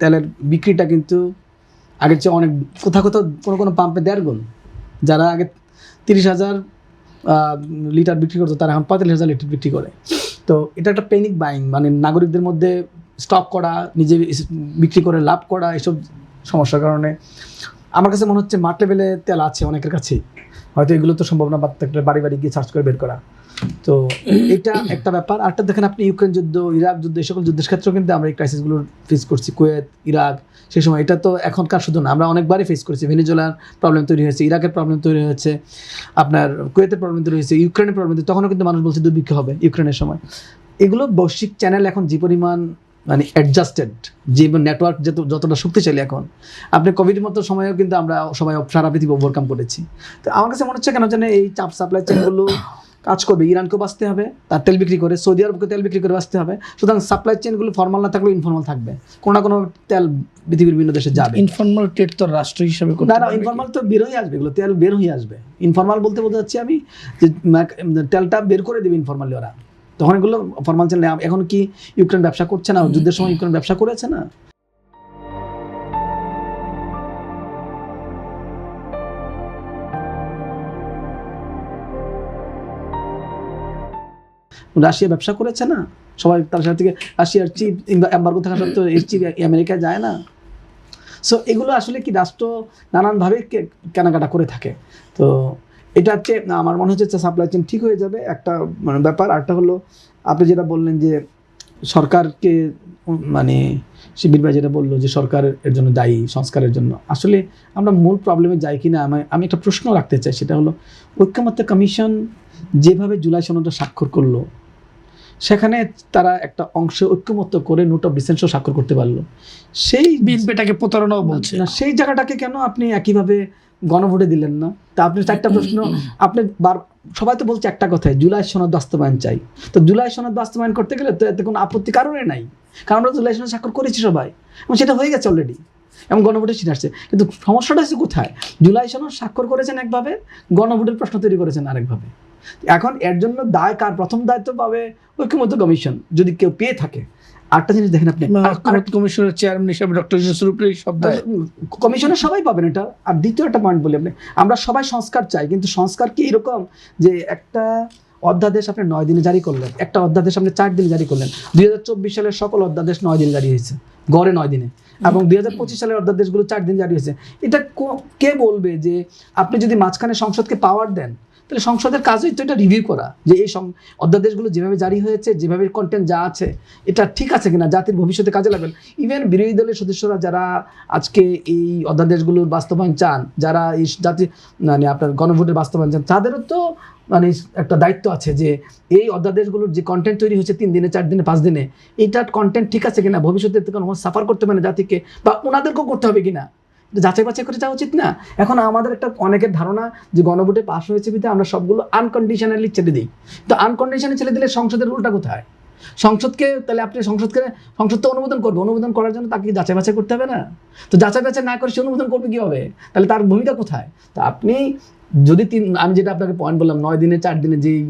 তেলের বিক্রিটা কিন্তু আগের চেয়ে অনেক কোথাও কোনো পাম্পে 1.5 গুণ। যারা আগে 30,000 লিটার বিক্রি করতো তারা এখন 45,000 লিটার বিক্রি করে। তো এটা একটা প্যানিক বাইং, মানে নাগরিকদের মধ্যে স্টক করা, নিজে বিক্রি করে লাভ করা, এসব সমস্যার কারণে আমার কাছে মনে হচ্ছে মাঠ লেভেলে তেল আছে অনেকের কাছেই, হয়তো এগুলো তো সম্ভব না বাড়ি বাড়ি গিয়ে সার্চ করে বের করা। তো এটা একটা ব্যাপার। আরেকটা দেখেন আপনি ইউক্রেন যুদ্ধ, ইরাক যুদ্ধ, এই সকল যুদ্ধের ক্ষেত্রেও কিন্তু আমরা এই ক্রাইসিসগুলো ফেস করছি। কুয়েত, ইরাক, সেই সময় এটা তো এখনকার শুধু না, আমরা অনেকবারই ফেস করেছি। ভেনেজুয়েলার প্রবলেম তৈরি হয়েছে, ইরাকের প্রবলেম তৈরি হয়েছে, আপনার কুয়েতের প্রবলেম তৈরি হয়েছে, ইউক্রেনের প্রবলেম, তখনও কিন্তু মানুষ বলছে দুর্ভিক্ষ হবে ইউক্রেনের সময়। এগুলো বৈশ্বিক চ্যানেল এখন যে পরিমাণ মানে অ্যাডজাস্টেড, যে নেটওয়ার্ক যতটা শক্তিশালী এখন, আপনি কোভিডের মতো সময়েও কিন্তু আমরা সবাই সারা পৃথিবী ওভারকাম করেছি। তো আমার কাছে মনে হচ্ছে কেন জানে এই চাপ সাপ্লাই চেনগুলো কাজ করবে। ইরানকেও বাঁচতে হবে, তার তেল বিক্রি করে, সৌদি আরবকে তেল বিক্রি করে বাঁচতে হবে। সুতরাং সাপ্লাই চেনগুলো ফর্মাল না থাকলেও ইনফর্মাল থাকবে, কোনো না কোনো তেল পৃথিবীর বিভিন্ন দেশে যাবে। ইনফর্মাল ট্রেড তো রাষ্ট্র হিসাবে না, ইনফর্মাল তো বের হয়ে আসবে, এগুলো তেল বের হয়ে আসবে। ইনফর্মাল বলতে বোঝাচ্ছি আমি যে তেলটা বের করে দেবে ইনফর্মালি ওরা, তখন এগুলো ফর্মাল চ্যানেল। এখন কি ইউক্রেন ব্যবসা করছে না? যুদ্ধের সময় ইউক্রেন ব্যবসা করেছে না? রাশিয়া ব্যবসা করেছে না? সবাই তার সাথে থেকে রাশিয়ার চিপ এম্বার্গো থাকা সত্ত্বেও এর চিপ আমেরিকায় যায় না? সো এগুলো আসলে কি রাষ্ট্র নানানভাবে কেনাকাটা করে থাকে। তো এটা হচ্ছে আমার মনে হচ্ছে সাপ্লাই চেন ঠিক হয়ে যাবে, একটা মানে ব্যাপার। আরেকটা হলো আপনি যেটা বললেন যে সরকারকে, মানে শিবির ভাই যেটা বললো যে সরকার এর জন্য দায়ী, সংস্কারের জন্য, আসলে আমরা মূল প্রবলেমে যাই কিনা আমি একটা প্রশ্ন রাখতে চাই। সেটা হলো ঐক্যমত্য কমিশন যেভাবে জুলাই সনদটা স্বাক্ষর করলো, সেখানে তারা একটা অংশে ঐক্যমত্য করে নোট অফ ডিসেন্ট স্বাক্ষর করতে পারলো। সেই বিএনপিটাকে প্রতারণাও বলছে না, সেই জায়গাটাকে কেন আপনি একইভাবে গণভোটে দিলেন না? তা আপনি চারটা প্রশ্ন আপনি সবাই তো বলছে একটা কথাই, জুলাই সনদ বাস্তবায়ন চাই। তো জুলাই সনদ বাস্তবায়ন করতে গেলে তো এতে কোনো আপত্তি কারণে নাই, কারণ আমরা জুলাই সনদ স্বাক্ষর করেছি সবাই, এবং সেটা হয়ে গেছে অলরেডি, এবং গণভোটে সেটা আসছে। কিন্তু সমস্যাটা হচ্ছে কোথায়? জুলাই সনদ স্বাক্ষর করেছেন একভাবে, গণভোটের প্রশ্ন তৈরি করেছেন আরেকভাবে। এখন এর জন্য দায় কার? প্রথম দায়িত্ব পাবে ঐক্যমত্য কমিশন, যদি কেউ পেয়ে থাকে। আরেকটা জিনিস দেখেন আপনি, কমিশনের চেয়ারম্যান হিসেবে ডক্টর ইউনূসের উপরে সব দায় কমিশনের সবাই পাবেন এটা। আর দ্বিতীয় একটা পয়েন্ট বলি, আপনি আমরা সবাই সংস্কার চাই, কিন্তু সংস্কার কি এরকম যে একটা অধ্যাদেশ আপনি 9 দিনে জারি করলেন, একটা অধ্যাদেশ আপনি 4 দিনে জারি করলেন? 2024 সালের সকল অধ্যাদেশ 9 দিনে জারি হয়েছে, গড়ে 9 দিনে, এবং 2025 সালের অধ্যাদেশগুলো 4 দিন জারি হয়েছে। এটা কে বলবে যে আপনি যদি মাঝখানে সংসদকে পাওয়ার দেন, তাহলে সংসদের কাজই তো এটা রিভিউ করা, যে এই অধ্যাদেশগুলো যেভাবে জারি হয়েছে, যেভাবে কন্টেন্ট যা আছে, এটা ঠিক আছে কিনা, জাতির ভবিষ্যতে কাজে লাগবে। ইভেন বিরোধী দলের সদস্যরা যারা আজকে এই অধ্যাদেশগুলোর বাস্তবায়ন চান, যারা এই জাতি মানে আপনার গণভোটের বাস্তবায়ন চান, তাদেরও তো মানে একটা দায়িত্ব আছে যে এই অধ্যাদেশগুলোর যে কন্টেন্ট তৈরি হয়েছে 3 দিনে, 4 দিনে, 5 দিনে, এইটার কন্টেন্ট ঠিক আছে কিনা, ভবিষ্যতে কোনো সাফার করতে পারে জাতিকে, বা ওনাদেরকেও করতে হবে কিনা, যাচাই বাছাই করে যাওয়া উচিত না? এখন আমাদের একটা অনেকের ধারণা যে গণভোটে পাস হয়েছে বিধে আমরা সবগুলো আনকন্ডিশনালি ছেড়ে দিই। তো আনকন্ডিশনালি ছেড়ে দিলে সংসদের রুলটা কোথায়? সংসদকে তাহলে আপনি সংসদ তো অনুমোদন করবে, অনুমোদন করার জন্য তাকে যাচাই বাছাই করতে হবে না? তো যাচাই বাছাই না করে সে অনুমোদন করবে কি হবে? তাহলে তার ভূমিকা কোথায়? তো আপনি যদি আমি যেটা আপনাকে পয়েন্ট বললাম, 9 দিনে 4 দিনে যেই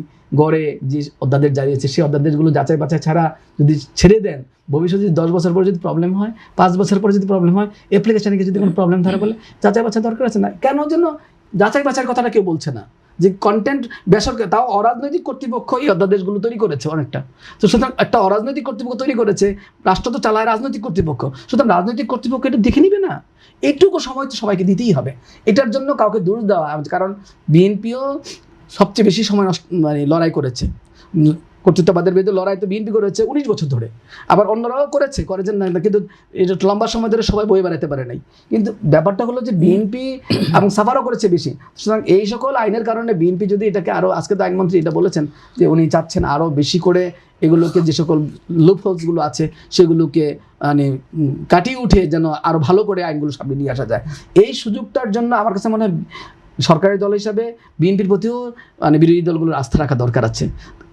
গড়ে যে অধ্যাদেশ জারি হয়েছে, সেই অধ্যাদেশগুলো যাচাই বাছাই ছাড়া যদি ছেড়ে দেন, ভবিষ্যতে যদি 10 বছর পরে যদি প্রবলেম হয়, 5 বছর পরে যদি প্রবলেম হয়, অ্যাপ্লিকেশনে যদি কোনো প্রবলেম ধরা বলে, যাচাই বাছাই দরকার আছে না? কেন যেন যাচাই বাছাইয়ের কথাটা কেউ বলছে না, যে কন্টেন্ট বেসরকারি, তাও অরাজনৈতিক কর্তৃপক্ষ এই অধ্যাদেশগুলো তৈরি করেছে অনেকটা। তো সুতরাং একটা অরাজনৈতিক কর্তৃপক্ষ তৈরি করেছে, রাষ্ট্র তো চালায় রাজনৈতিক কর্তৃপক্ষ, সুতরাং রাজনৈতিক কর্তৃপক্ষ এটা দেখে নিবে না? এইটুকু সময় তো সবাইকে দিতেই হবে। এটার জন্য কাউকে দোষ দেওয়া, কারণ বিএনপিও সবচেয়ে বেশি সময় মানে লড়াই করেছে, কর্তৃত্ববাদের বিরুদ্ধে লড়াই তো বিএনপি করেছে 19 বছর ধরে, আবার অন্যরাও করেছেন না, কিন্তু এটা লম্বা সময় ধরে সবাই বই বেড়াতে পারে নাই। কিন্তু ব্যাপারটা হলো যে বিএনপি এবং সাফারও করেছে বেশি। সুতরাং এই সকল আইনের কারণে বিএনপি যদি এটাকে আরও, আজকে তো আইনমন্ত্রী এটা বলেছেন যে উনি চাচ্ছেন আরও বেশি করে এগুলোকে, যে সকল লুপহোলসগুলো আছে সেগুলোকে মানে কাটিয়ে উঠে যেন আরও ভালো করে আইনগুলো সামনে নিয়ে আসা যায়। এই সুযোগটার জন্য আমার কাছে মনে হয় সরকারি দল হিসাবে বিএনপির প্রতিও মানে বিরোধী দলগুলোর আস্থা রাখা দরকার আছে,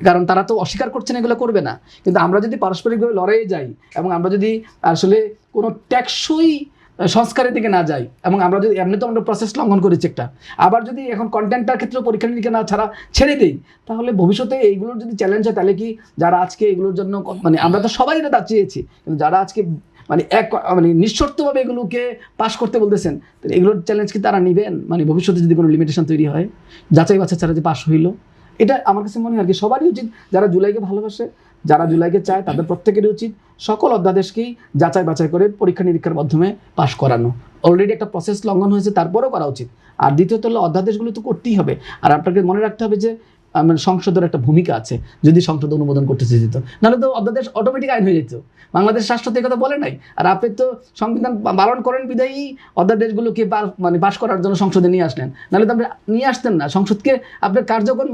কারণ তারা তো অস্বীকার করছে না এগুলো করবে না। কিন্তু আমরা যদি পারস্পরিকভাবে লড়াইয়ে যাই, এবং আমরা যদি আসলে কোনো টেকসই সংস্কারের দিকে না যাই, এবং আমরা যদি এমনি তো আমরা প্রসেস লঙ্ঘন করেছি একটা, আবার যদি এখন কন্টেন্টটার ক্ষেত্রে পরীক্ষা নিরীক্ষা না ছাড়া ছেড়ে দিই, তাহলে ভবিষ্যতে এইগুলোর যদি চ্যালেঞ্জ হয়, তাহলে কি যারা আজকে এগুলোর জন্য মানে আমরা তো সবাই এটা চেয়েছি, কিন্তু যারা আজকে মানে মানে নিঃশর্তভাবে এগুলোকে পাশ করতে বলতেছেন, তাহলে এগুলোর চ্যালেঞ্জ কি তারা নেবেন? মানে ভবিষ্যতে যদি কোনো লিমিটেশন তৈরি হয়, যাচাই বাছাই ছাড়া যে পাশ হইলো, এটা আমার কাছে মনে হয় আর কি সবারই উচিত, যারা জুলাইকে ভালোবাসে, যারা জুলাইকে চায়, তাদের প্রত্যেকেরই উচিত সকল অধ্যাদেশকেই যাচাই বাছাই করে পরীক্ষা নিরীক্ষার মাধ্যমে পাশ করানো। অলরেডি একটা প্রসেস লঙ্ঘন হয়েছে, তারপরেও করা উচিত। আর দ্বিতীয়ত হলো অধ্যাদেশগুলো তো করতেই হবে। আর আপনাকে মনে রাখতে হবে যে মানে সংসদের একটা ভূমিকা আছে, যদি সংসদ অনুমোদন করতে যেত, নাহলে তো অধ্যাদেশ অটোমেটিক আইন হয়ে যেত। বাংলাদেশ রাষ্ট্র তো কথা বলে নাই। আর আপনি তো সংবিধান পালন করেন বিধায়ী অধ্যাদেশগুলোকে মানে পাশ করার জন্য সংসদে নিয়ে আসলেন, নাহলে তো আপনি নিয়ে আসতেন না। সংসদকে আপনার কার্যকর,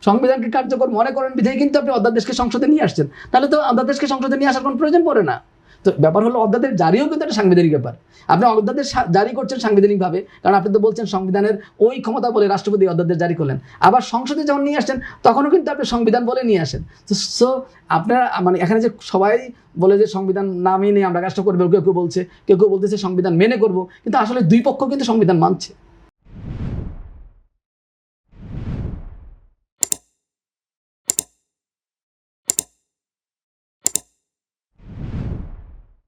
সংবিধানকে কার্যকর মনে করেন বিধায়ী কিন্তু আপনি অধ্যাদেশকে সংসদে নিয়ে আসছেন, তাহলে তো অধ্যাদেশকে সংসদে নিয়ে আসার কোনো প্রয়োজন পড়ে না। তো ব্যাপার হলো অধ্যাদেশ জারিও কিন্তু একটা সাংবিধানিক ব্যাপার। আপনি অধ্যাদেশ জারি করছেন সাংবিধানিকভাবে, কারণ আপনি তো বলছেন সংবিধানের ওই ক্ষমতা বলে রাষ্ট্রপতি অধ্যাদেশ জারি করলেন। আবার সংসদে যখন নিয়ে আসছেন তখনও কিন্তু আপনি সংবিধান বলে নিয়ে আসেন। তো সো আপনারা মানে এখানে যে সবাই বলে যে সংবিধান না মেনে আমরা কাজটা করবো, কেউ কেউ বলছে, কেউ কেউ বলতেছে সংবিধান মেনে করবো, কিন্তু আসলে দুই পক্ষ কিন্তু সংবিধান মানছে।